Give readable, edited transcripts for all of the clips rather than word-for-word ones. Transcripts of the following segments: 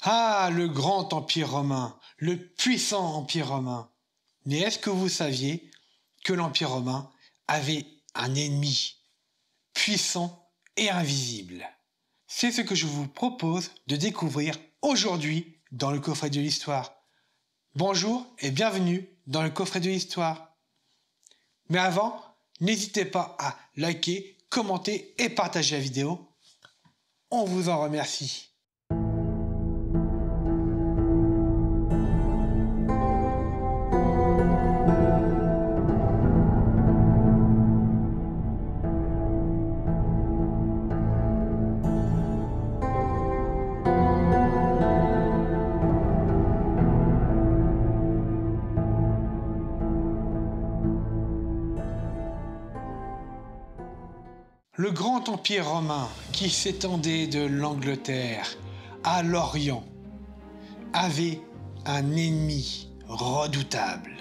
Ah, le grand empire romain, le puissant empire romain. Mais est-ce que vous saviez que l'empire romain avait un ennemi puissant et invisible? C'est ce que je vous propose de découvrir aujourd'hui dans le coffret de l'histoire. Bonjour et bienvenue dans le coffret de l'histoire. Mais avant, n'hésitez pas à liker, commenter et partager la vidéo. On vous en remercie. Le grand empire romain qui s'étendait de l'Angleterre à l'Orient avait un ennemi redoutable.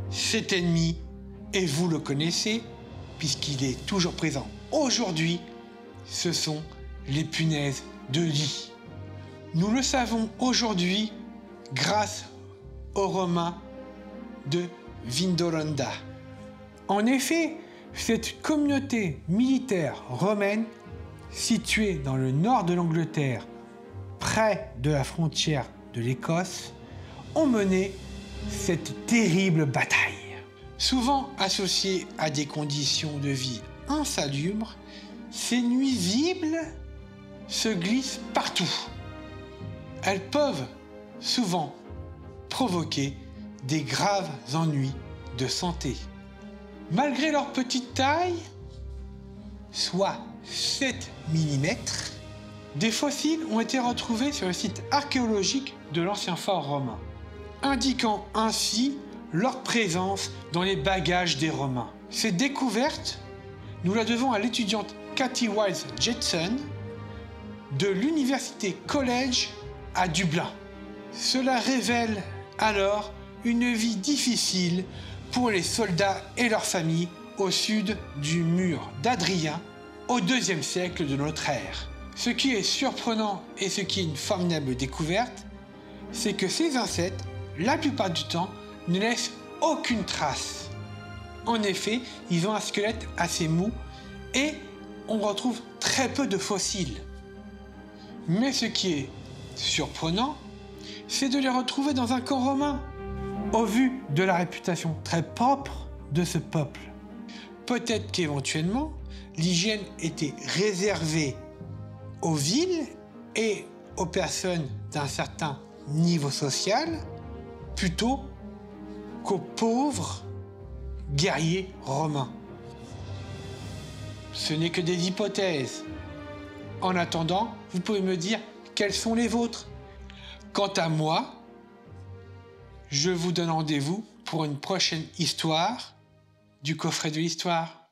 Cet ennemi, et vous le connaissez puisqu'il est toujours présent aujourd'hui, ce sont les punaises de lit. Nous le savons aujourd'hui grâce aux Romains de Vindolanda. En effet, cette communauté militaire romaine, située dans le nord de l'Angleterre, près de la frontière de l'Écosse, ont mené cette terrible bataille. Souvent associée à des conditions de vie insalubres, ces nuisibles se glissent partout. Elles peuvent souvent provoquer des graves ennuis de santé. Malgré leur petite taille, soit 7 mm, des fossiles ont été retrouvés sur le site archéologique de l'ancien fort romain, indiquant ainsi leur présence dans les bagages des Romains. Cette découverte, nous la devons à l'étudiante Cathy Wise Jetson de l'Université College à Dublin. Cela révèle alors une vie difficile pour les soldats et leurs familles au sud du mur d'Adrien au IIe siècle de notre ère. Ce qui est surprenant et ce qui est une formidable découverte, c'est que ces insectes, la plupart du temps, ne laissent aucune trace. En effet, ils ont un squelette assez mou et on retrouve très peu de fossiles. Mais ce qui est surprenant, c'est de les retrouver dans un camp romain, au vu de la réputation très propre de ce peuple. Peut-être qu'éventuellement, l'hygiène était réservée aux villes et aux personnes d'un certain niveau social, plutôt qu'aux pauvres guerriers romains. Ce n'est que des hypothèses. En attendant, vous pouvez me dire quelles sont les vôtres. Quant à moi, je vous donne rendez-vous pour une prochaine histoire du coffret de l'histoire.